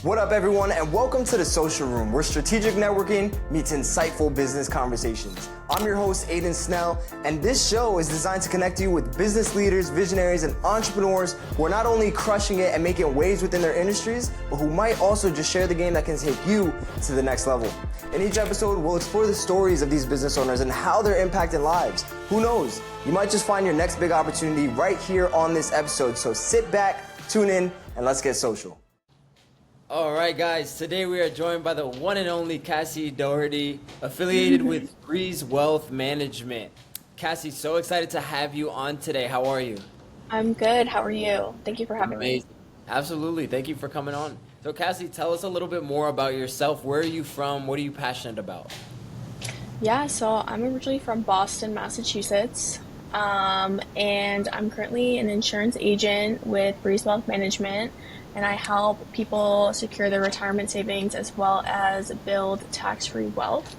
What up, everyone, and welcome to The Social Room, where strategic networking meets insightful business conversations. I'm your host, Aiden Snell, and this show is designed to connect you with business leaders, visionaries, and entrepreneurs who are not only crushing it and making waves within their industries, but who might also just share the game that can take you to the next level. In each episode, we'll explore the stories of these business owners and how they're impacting lives. Who knows? You might just find your next big opportunity right here on this episode. So sit back, tune in, and let's get social. All right, guys. Today we are joined by the one and only Kassie Doherty, affiliated with Breeze Wealth Management. Kassie, so excited to have you on today. How are you? I'm good. How are you? Thank you for having me. Absolutely. Thank you for coming on. So, Kassie, tell us a little bit more about yourself. Where are you from? What are you passionate about? Yeah, so I'm originally from Boston, Massachusetts, and I'm currently an insurance agent with Breeze Wealth Management, and I help people secure their retirement savings as well as build tax-free wealth.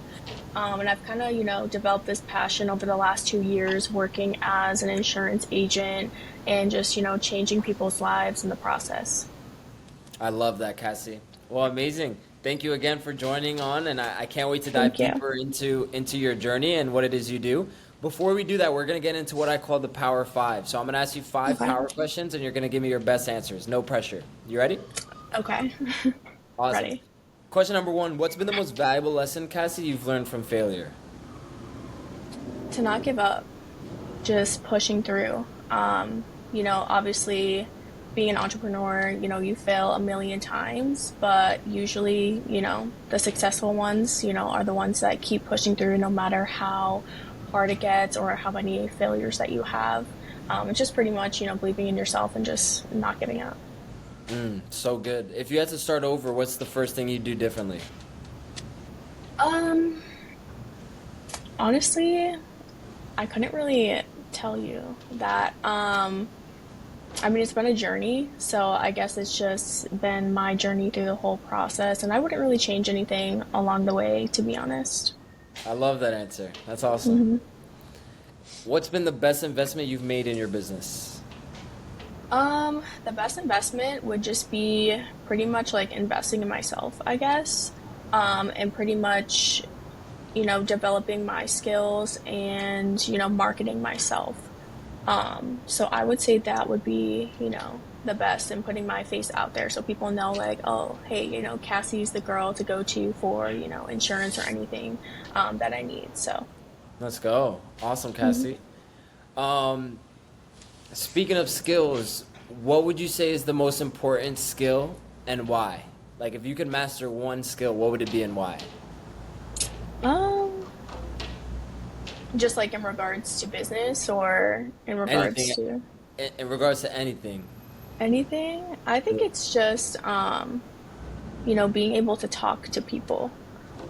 And I've kind of, developed this passion over the last 2 years working as an insurance agent and just, changing people's lives in the process. I love that, Kassie. Well, amazing. Thank you again for joining on, and I can't wait to dive deeper into your journey and what it is you do. Before we do that, we're going to get into what I call the Power Five. So I'm going to ask you five power questions, and you're going to give me your best answers. No pressure. You ready? Okay. Awesome. Ready. Question number one, what's been the most valuable lesson, Kassie, you've learned from failure? To not give up, just pushing through. Obviously being an entrepreneur, you fail a million times, but usually, the successful ones, are the ones that keep pushing through no matter how hard it gets or how many failures that you have. It's just pretty much, believing in yourself and just not giving up. So good. If you had to start over, what's the first thing you'd do differently? Honestly, I couldn't really tell you that. It's been a journey, so I guess it's just been my journey through the whole process, and I wouldn't really change anything along the way, to be honest. I love that answer. That's awesome. What's been the best investment you've made in your business? The best investment would just be pretty much like investing in myself, I guess, and pretty much, developing my skills and, marketing myself. So I would say that would be, the best, and putting my face out there so people know like, oh, hey, Kassie's the girl to go to for, insurance or anything that I need. So let's go. Awesome, Kassie. Speaking of skills, what would you say is the most important skill and why? Like if you could master one skill, what would it be and why? Just like in regards to business or in regards anything, in regards to anything. Anything? I think it's just, being able to talk to people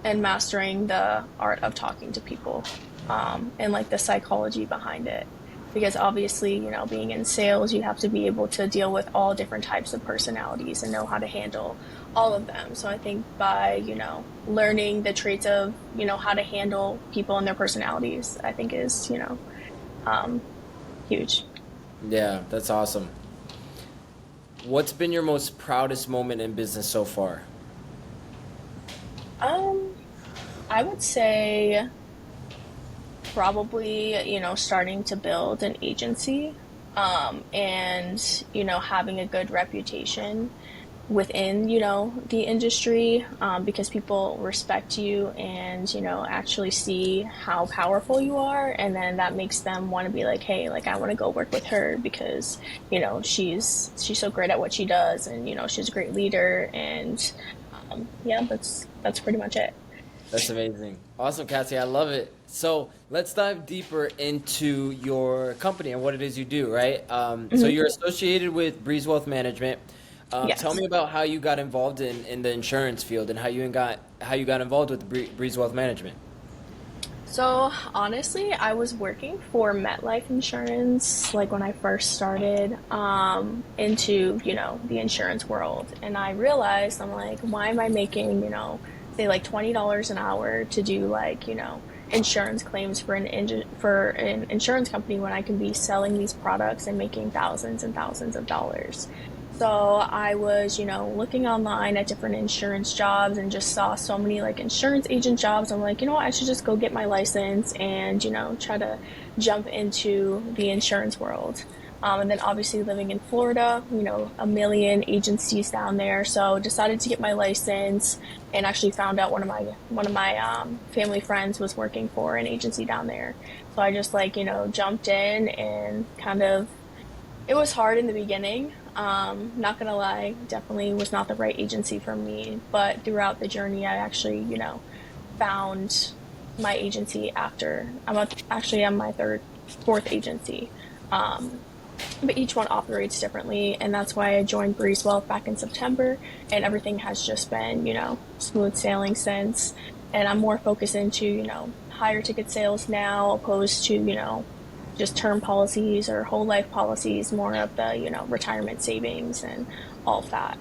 and mastering the art of talking to people, and like the psychology behind it. Because obviously, being in sales, you have to be able to deal with all different types of personalities and know how to handle all of them. So I think by, learning the traits of, how to handle people and their personalities, I think is, huge. Yeah, that's awesome. What's been your most proudest moment in business so far? I would say probably, starting to build an agency, and, having a good reputation within, the industry, because people respect you and, actually see how powerful you are. And then that makes them want to be like, hey, like I want to go work with her because, she's so great at what she does, and, she's a great leader. And, that's pretty much it. That's amazing. Awesome, Kassie. I love it. So let's dive deeper into your company and what it is you do, right? So you're associated with Breeze Wealth Management. Yes. Tell me about how you got involved in the insurance field and how you got involved with Breeze Wealth Management. So honestly, I was working for MetLife Insurance like when I first started into, the insurance world. And I realized, I'm like, why am I making, say like $20 an hour to do like, insurance claims for an insurance company when I can be selling these products and making thousands and thousands of dollars. So I was, looking online at different insurance jobs and just saw so many like insurance agent jobs. I'm like, I should just go get my license and, try to jump into the insurance world. And then obviously living in Florida, a million agencies down there. So decided to get my license and actually found out one of my family friends was working for an agency down there. So I just like, jumped in and kind of it was hard in the beginning. Not gonna lie, definitely was not the right agency for me. But throughout the journey, I actually, found my agency after. Actually on my fourth agency. Um, but each one operates differently, and that's why I joined Breeze Wealth back in September, and everything has just been, smooth sailing since. And I'm more focused into, higher ticket sales now, opposed to, just term policies or whole life policies, more of the, retirement savings and all of that.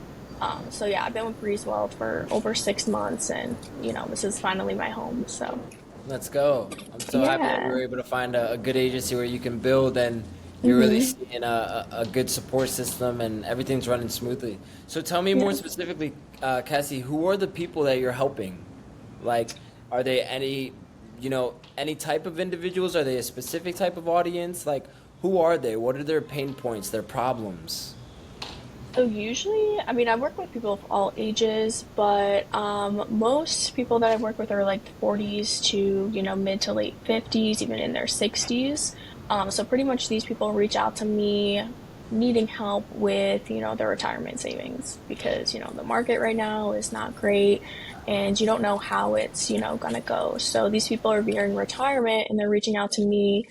So yeah, I've been with Breeze Wealth for over 6 months, and this is finally my home. So Let's go. I'm so happy that we yeah. were able to find a good agency where you can build and you're really seeing a good support system and everything's running smoothly. So tell me more Yeah. specifically, Cassie, who are the people that you're helping? Like, are they any type of individuals? Are they a specific type of audience? Like, who are they? What are their pain points, their problems? So usually, I mean, I work with people of all ages, but most people that I work with are like 40s to, mid to late 50s, even in their 60s. So pretty much these people reach out to me needing help with, their retirement savings because, the market right now is not great and you don't know how it's, gonna go. So these people are nearing retirement and they're reaching out to me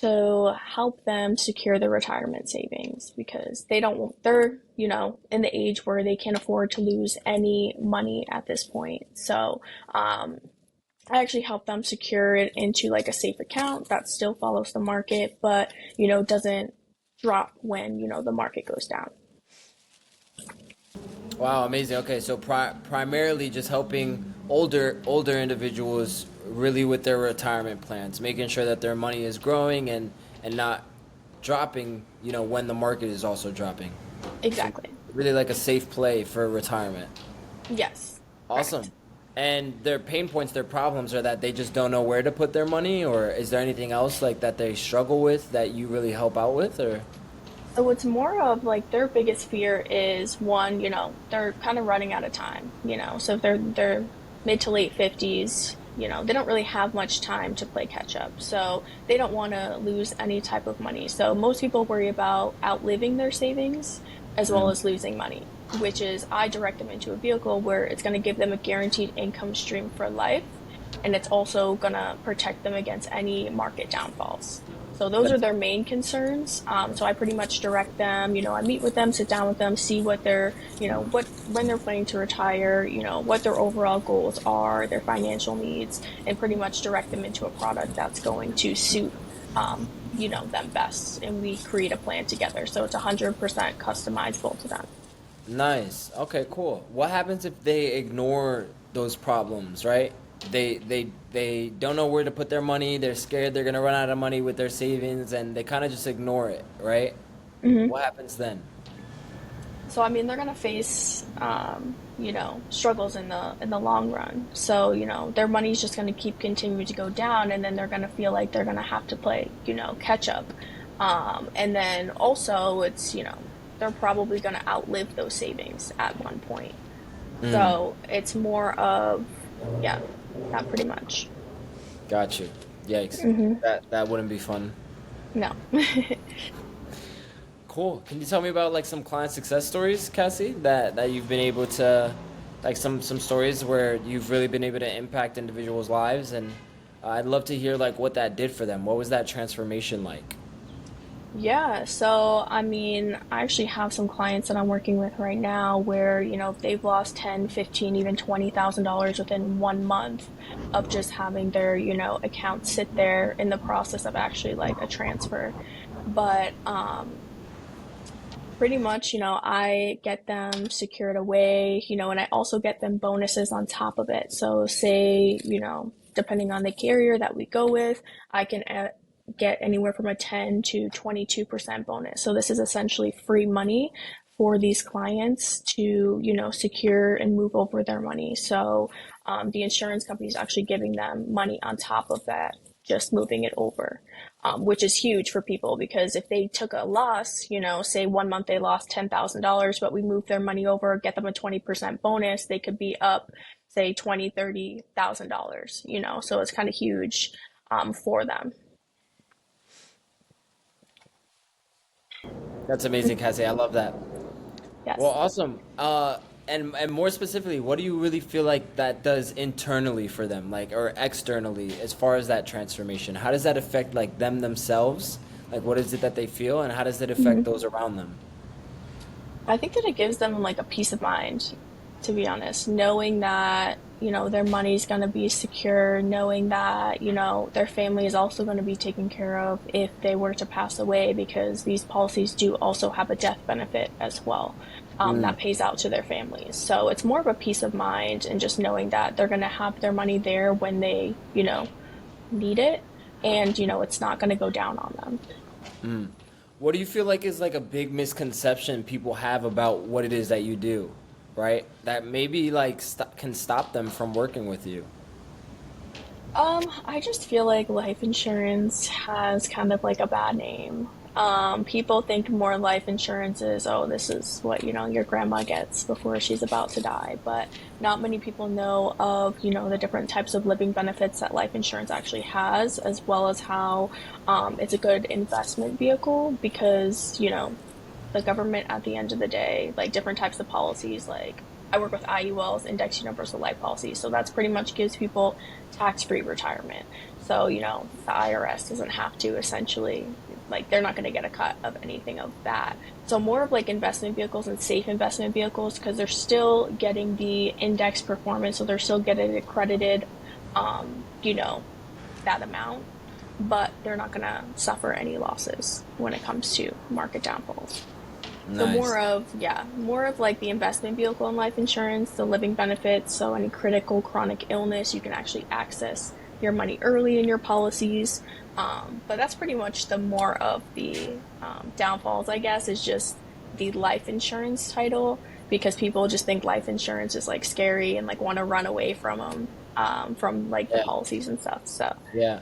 to help them secure their retirement savings because they're, in the age where they can't afford to lose any money at this point. So, I actually help them secure it into like a safe account that still follows the market, but, doesn't drop when, the market goes down. Wow, amazing. Okay, so primarily just helping older individuals really with their retirement plans, making sure that their money is growing and not dropping, when the market is also dropping. So Exactly. really like a safe play for retirement. Yes. Awesome. Correct. And their pain points, their problems are that they just don't know where to put their money, or is there anything else like that they struggle with that you really help out with, or? So it's more of like their biggest fear is one, they're kind of running out of time, So if they're mid to late 50s, they don't really have much time to play catch up. So they don't want to lose any type of money. So most people worry about outliving their savings as well as losing money, which is I direct them into a vehicle where it's going to give them a guaranteed income stream for life, and it's also going to protect them against any market downfalls. So those are their main concerns. So I pretty much direct them. I meet with them, sit down with them, see what they're, what when they're planning to retire. What their overall goals are, their financial needs, and pretty much direct them into a product that's going to suit, them best. And we create a plan together. So it's 100% customizable to them. Nice. Okay, cool. What happens if they ignore those problems, right? They don't know where to put their money. They're scared they're gonna run out of money with their savings, and they kind of just ignore it, right? What happens then? So I mean, they're gonna face, struggles in the long run. So their money's just gonna keep continuing to go down, and then they're gonna feel like they're gonna have to play, catch up. And then also, they're probably gonna outlive those savings at one point. So it's more of, yeah, that pretty much. Got you. Yikes. That wouldn't be fun. No. Cool. Can you tell me about like some client success stories, Cassie, that you've been able to, like some stories where you've really been able to impact individuals' lives, and I'd love to hear like what that did for them. What was that transformation like? Yeah, so I mean, I actually have some clients that I'm working with right now where, they've lost 10, 15, even $20,000 within 1 month of just having their, account sit there in the process of actually like a transfer. But pretty much, I get them secured away, and I also get them bonuses on top of it. So say, depending on the carrier that we go with, I can get anywhere from a 10 to 22% bonus. So this is essentially free money for these clients to, secure and move over their money. So the insurance company is actually giving them money on top of that, just moving it over, which is huge for people because if they took a loss, say 1 month they lost $10,000, but we moved their money over, get them a 20% bonus, they could be up, say $20,000, $30,000, so it's kind of huge for them. That's amazing, Cassie. I love that. Yes. Well, awesome. And more specifically, what do you really feel like that does internally for them, like, or externally, as far as that transformation? How does that affect like them themselves? Like, what is it that they feel, and how does it affect those around them? I think that it gives them like a peace of mind, to be honest, knowing that, their money's going to be secure, knowing that, their family is also going to be taken care of if they were to pass away, because these policies do also have a death benefit as well, that pays out to their families. So it's more of a peace of mind and just knowing that they're going to have their money there when they, need it, and, it's not going to go down on them. What do you feel like is like a big misconception people have about what it is that you do, right? That maybe like can stop them from working with you? I just feel like life insurance has kind of like a bad name. People think more life insurance is, oh, this is what, your grandma gets before she's about to die. But not many people know of, the different types of living benefits that life insurance actually has, as well as how it's a good investment vehicle because, the government at the end of the day, like different types of policies, like I work with IULs, Index Universal Life Policies. So that's pretty much gives people tax-free retirement. So, the IRS doesn't have to essentially, like they're not going to get a cut of anything of that. So more of like investment vehicles and safe investment vehicles because they're still getting the index performance. So they're still getting accredited, that amount, but they're not going to suffer any losses when it comes to market downfalls. Nice. So more of like the investment vehicle in life insurance, the living benefits. So any critical chronic illness, you can actually access your money early in your policies. But that's pretty much the more of the downfalls, I guess, is just the life insurance title because people just think life insurance is like scary and like want to run away from them, from like the policies and stuff. So Yeah.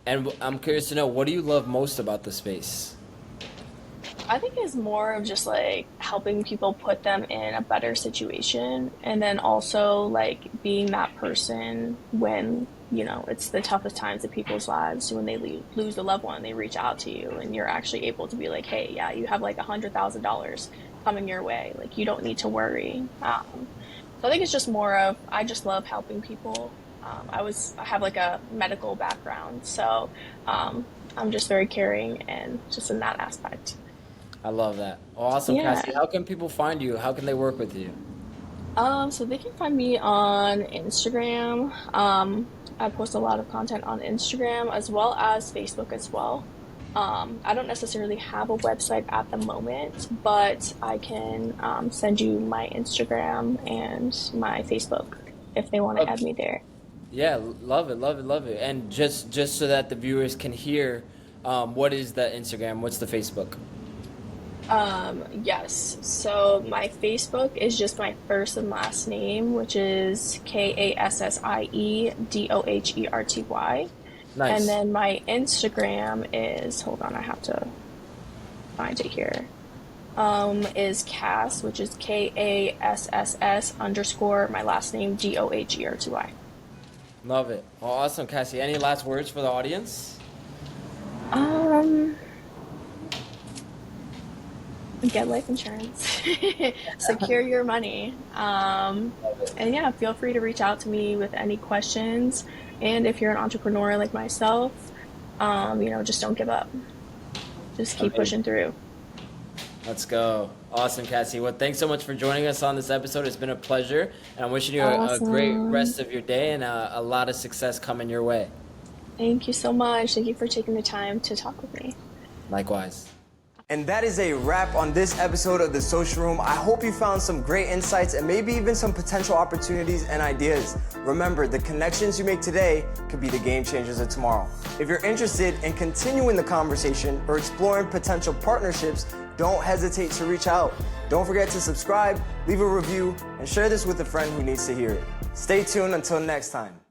And I'm curious to know, what do you love most about the space? I think it's more of just like helping people put them in a better situation and then also like being that person when, it's the toughest times of people's lives when they lose a loved one, they reach out to you and you're actually able to be like, hey, yeah, you have like $100,000 coming your way. Like you don't need to worry. So I think it's just more of, I just love helping people. I have like a medical background, so I'm just very caring and just in that aspect. I love that. Awesome, Yeah. Cassie. How can people find you? How can they work with you? So they can find me on Instagram. I post a lot of content on Instagram as well as Facebook as well. I don't necessarily have a website at the moment, but I can send you my Instagram and my Facebook if they want to add me there. Yeah, love it, love it, love it. And just so that the viewers can hear, what is the Instagram? What's the Facebook? Yes. So my Facebook is just my first and last name, which is Kassie Doherty. Nice. And then my Instagram is, hold on, I have to find it here. Is Cass, which is KASSS _ my last name DOHERTY. Love it. Well, awesome, Cassie. Any last words for the audience? Get life insurance, secure your money, and yeah, feel free to reach out to me with any questions. And if you're an entrepreneur like myself, just don't give up. Just keep pushing through. Let's go. Awesome, Cassie. Well, thanks so much for joining us on this episode. It's been a pleasure, and I'm wishing you a great rest of your day and a lot of success coming your way. Thank you so much. Thank you for taking the time to talk with me. Likewise. And that is a wrap on this episode of The Social Room. I hope you found some great insights and maybe even some potential opportunities and ideas. Remember, the connections you make today could be the game changers of tomorrow. If you're interested in continuing the conversation or exploring potential partnerships, don't hesitate to reach out. Don't forget to subscribe, leave a review, and share this with a friend who needs to hear it. Stay tuned until next time.